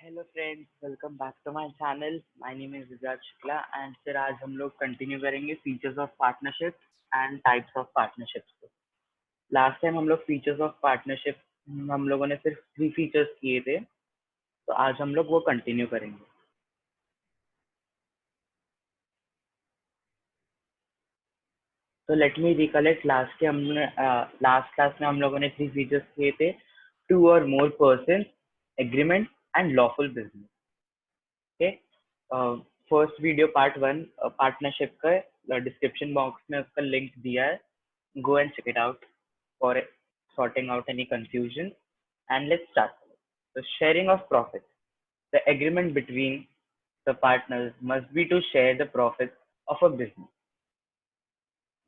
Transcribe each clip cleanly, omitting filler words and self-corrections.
Hello friends, welcome back to my channel. My name is Viraj Shukla and फिर आज हम लोग कंटिन्यू करेंगे features of partnership and types of partnerships को। Last time हम लोग फीचर्स ऑफ पार्टनरशिप हम लोगों ने सिर्फ 3 फीचर्स किए थे, तो आज हम लोग वो कंटिन्यू करेंगे। तो let me recollect. Last class में हम लोगों ने 3 फीचर्स किए थे: टू और more person, agreement and lawful business. Okay, first video part 1 partnership का डिस्क्रिप्शन बॉक्स में उसका लिंक दिया है। Go and check it out for sorting out any confusion. And let's start. The sharing of profits. The agreement between the partners must be to share the profits of a business.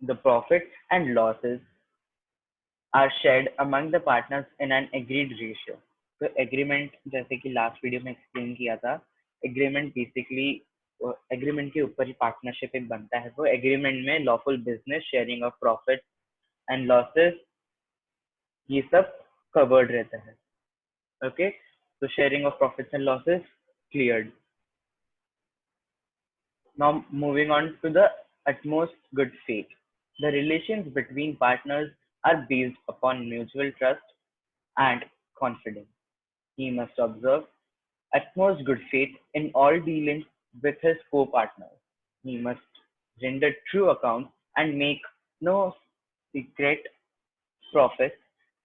The profits and losses are shared among the partners in an agreed ratio. तो agreement, जैसे कि last video में explain किया था, agreement basically agreement के ऊपर ही partnership एक बनता है। तो एग्रीमेंट में lawful business, sharing of profit and losses, ये सब कवर्ड रहता है। ओके, तो sharing of profits and losses cleared. Now moving on to the utmost good faith. The relations between partners are based upon mutual trust and confidence. He must observe utmost good faith in all dealings with his co-partners. He must render true account and make no secret profits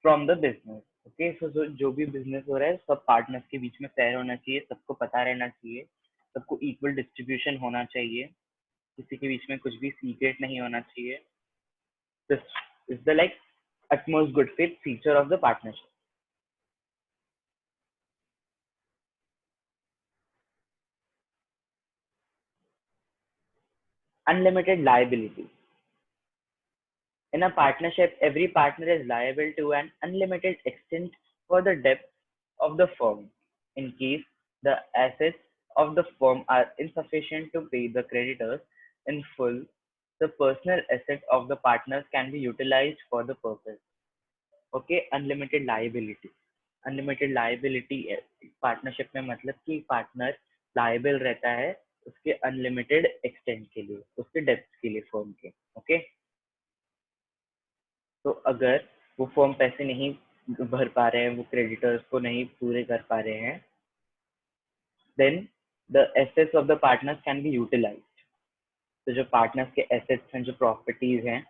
from the business. Okay, so जो भी business हो रहा है सब partners के बीच में fair होना चाहिए, सबको पता रहना चाहिए, सबको इक्वल डिस्ट्रीब्यूशन होना चाहिए, किसी के बीच में कुछ भी सीक्रेट नहीं होना चाहिए। This is the like utmost good faith feature of the partnership. Unlimited liability. In a partnership, every partner is liable to an unlimited extent for the debts of the firm. In case the assets of the firm are insufficient to pay the creditors in full, the personal assets of the partners can be utilized for the purpose. Okay, unlimited liability. Unlimited liability partnership में मतलब कि partner liable रहता है उसके unlimited extent के लिए, उसके depth के लिए फर्म के। ओके, तो अगर वो फर्म पैसे नहीं भर पा रहे हैं, वो क्रेडिटर्स को नहीं पूरे कर पा रहे हैं, then the assets of the partners can be utilised. तो जो पार्टनर्स के एसेट्स हैं, जो प्रॉपर्टीज हैं,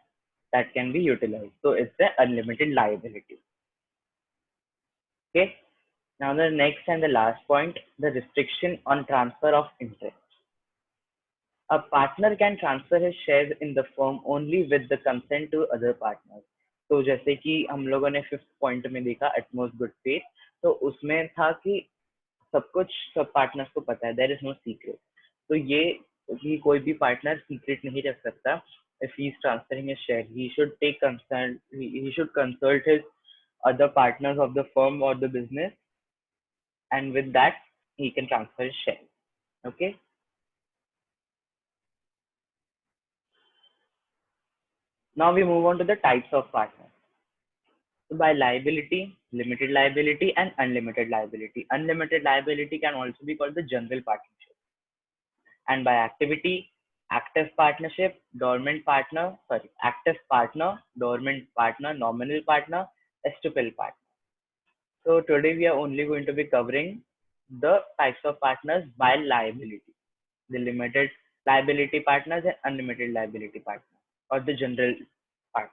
दैट कैन बी यूटिलाइज्ड। तो it's a unlimited liability. Okay, now the next and the last point, the restriction on transfer of interest. A partner can transfer his shares in the firm only with the consent to other partners. तो जैसे कि हम लोगों ने 5th point में देखा at most good faith, तो उसमें था कि सब कुछ सब पार्टनर्स को पता है, देयर इज नो सीक्रेट। तो ये कि कोई भी पार्टनर सीक्रेट नहीं रख सकता। If he is transferring his share, he should take consult, he should consult his other partners of the firm or the business, and with that he can transfer his share. Okay, now we move on to the types of partners. So by liability, limited liability and unlimited liability. Unlimited liability can also be called the general partnership. And by activity, active partnership, dormant partner, active partner, dormant partner, nominal partner, estoppel partner. So today we are only going to be covering the types of partners by liability, the limited liability partners and unlimited liability partners, or the general part.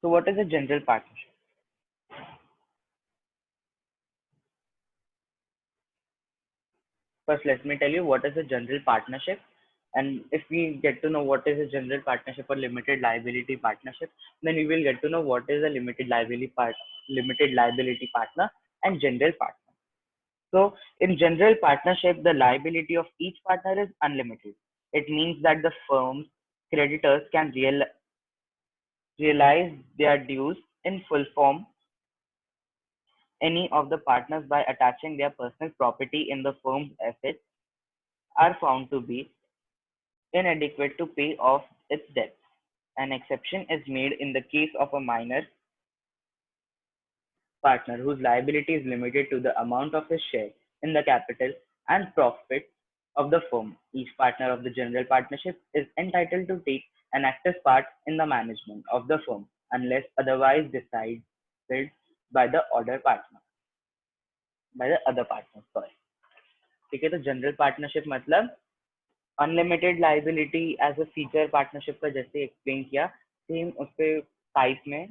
So what is a general partnership? First, let me tell you what is a general partnership. And if we get to know what is a general partnership or limited liability partnership, then we will get to know what is a limited liability partner and general partner. So in general partnership, the liability of each partner is unlimited. It means that the firm's creditors can realize their dues in full form any of the partners by attaching their personal property in the firm's assets are found to be inadequate to pay off its debts. An exception is made in the case of a minor partner whose liability is limited to the amount of his share in the capital and profit of the firm. Each partner of the general partnership is entitled to take an active part in the management of the firm unless otherwise decided by the other partner. Sorry. ठीक है, तो general partnership मतलब unlimited liability as a feature partnership का जैसे explain किया, same उसके type में,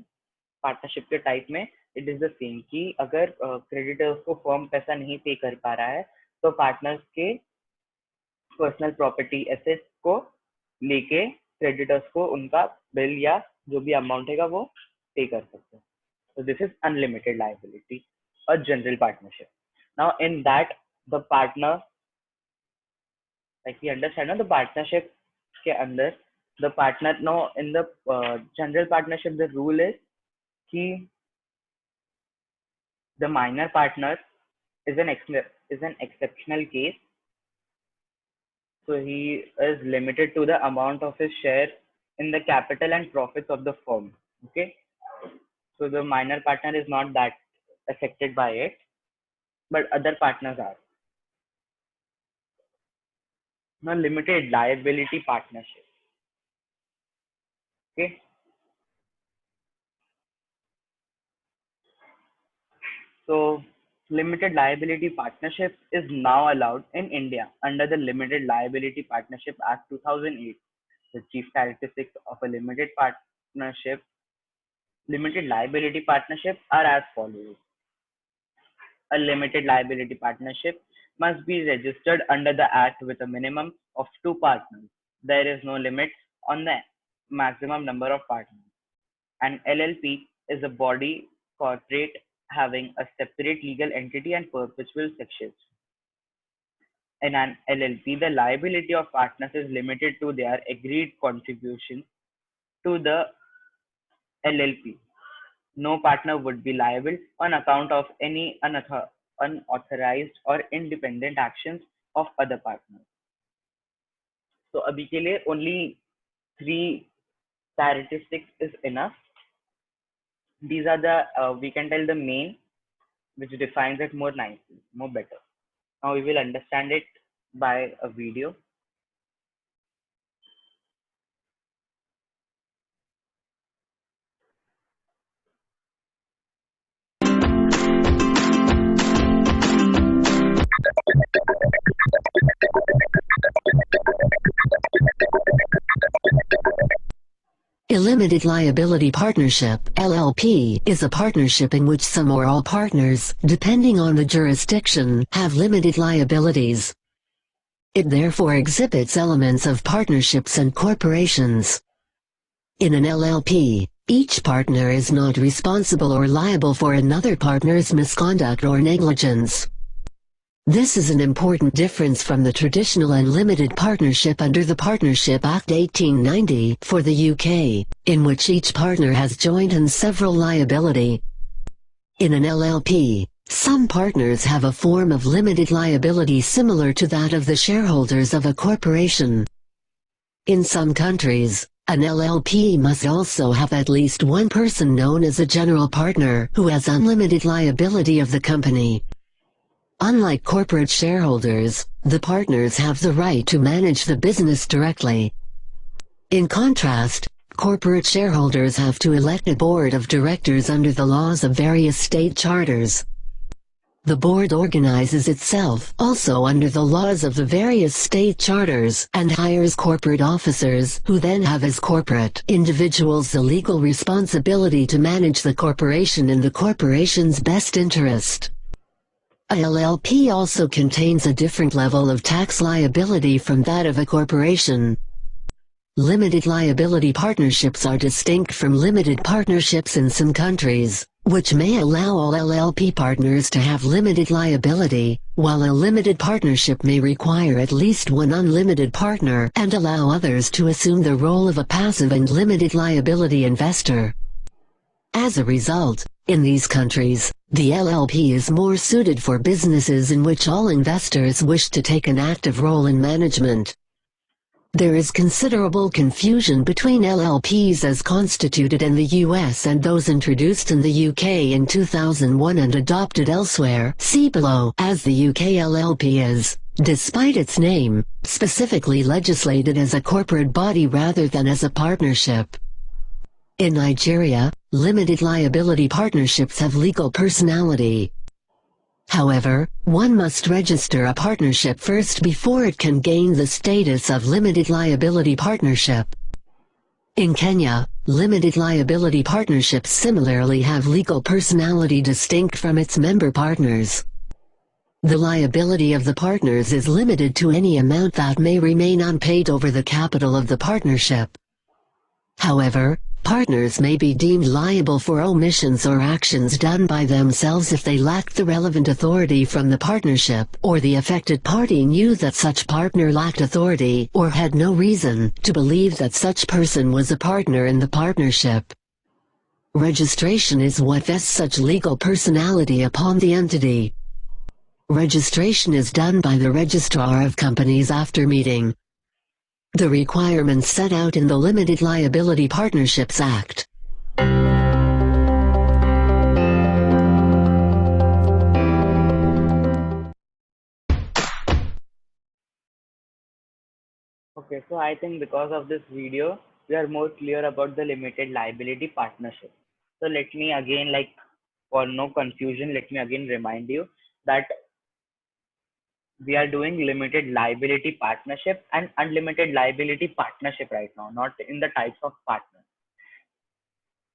partnership के टाइप में इट इज द सेम कि अगर क्रेडिटर्स को फर्म पैसा नहीं पे कर पा रहा है तो पार्टनर्स के पर्सनल प्रॉपर्टी एसेट्स को लेके क्रेडिटर्स को उनका बिल या जो भी अमाउंट है वो पे कर सकते हैं. So this is unlimited liability, a general partnership. Now in that the partner, like we understand, the partnership के अंदर the partner, no, in the general partnership the rule is कि the minor partner is an exceptional case, so he is limited to the amount of his share in the capital and profits of the firm. Okay, so the minor partner is not that affected by it, but other partners are. Now limited liability partnership. Okay, so limited liability partnership is now allowed in India under the Limited Liability Partnership Act 2008. The chief characteristics of a limited liability partnership are as follows. A limited liability partnership must be registered under the Act with a minimum of 2 partners. There is no limit on the maximum number of partners. An LLP is a body corporate having a separate legal entity and perpetual sections. In an LLP, the liability of partners is limited to their agreed contribution to the LLP. No partner would be liable on account of any unauthorized or independent actions of other partners. So अभी के लिए only 3 characteristics is enough. These are the we can tell the main, which defines it more nicely, more better. Now we will understand it by a video. A limited liability partnership (LLP) is a partnership in which some or all partners, depending on the jurisdiction, have limited liabilities. It therefore exhibits elements of partnerships and corporations. In an LLP, each partner is not responsible or liable for another partner's misconduct or negligence. This is an important difference from the traditional and limited partnership under the Partnership Act 1890 for the UK, in which each partner has joint and several liability. In an LLP, some partners have a form of limited liability similar to that of the shareholders of a corporation. In some countries, an LLP must also have at least one person known as a general partner who has unlimited liability of the company. Unlike corporate shareholders, the partners have the right to manage the business directly. In contrast, corporate shareholders have to elect a board of directors under the laws of various state charters. The board organizes itself also under the laws of the various state charters and hires corporate officers who then have as corporate individuals the legal responsibility to manage the corporation in the corporation's best interest. A LLP also contains a different level of tax liability from that of a corporation. Limited liability partnerships are distinct from limited partnerships in some countries, which may allow all LLP partners to have limited liability, while a limited partnership may require at least one unlimited partner and allow others to assume the role of a passive and limited liability investor. As a result, in these countries, the LLP is more suited for businesses in which all investors wish to take an active role in management. There is considerable confusion between LLPs as constituted in the US and those introduced in the UK in 2001 and adopted elsewhere. See below. As the UK LLP is, despite its name, specifically legislated as a corporate body rather than as a partnership. In Nigeria, limited liability partnerships have legal personality. However, one must register a partnership first before it can gain the status of limited liability partnership. In Kenya, limited liability partnerships similarly have legal personality distinct from its member partners. The liability of the partners is limited to any amount that may remain unpaid over the capital of the partnership. However, partners may be deemed liable for omissions or actions done by themselves if they lack the relevant authority from the partnership, or the affected party knew that such partner lacked authority or had no reason to believe that such person was a partner in the partnership. Registration is what vests such legal personality upon the entity. Registration is done by the Registrar of Companies after meeting the requirements set out in the Limited Liability Partnerships Act. Okay, so I think because of this video, we are more clear about the limited liability partnership. So let me again, like, for no confusion, let me again remind you that we are doing limited liability partnership and unlimited liability partnership right now, not in the types of partners.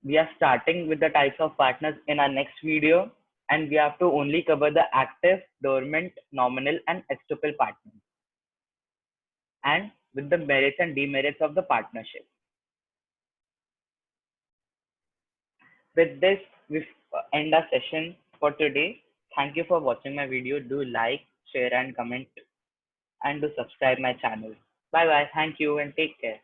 We are starting with the types of partners in our next video, and we have to only cover the active, dormant, nominal, and estoppel partners, and with the merits and demerits of the partnership. With this, we end our session for today. Thank you for watching my video. Do like, share, and comment, and do subscribe my channel. Bye bye. Thank you and take care.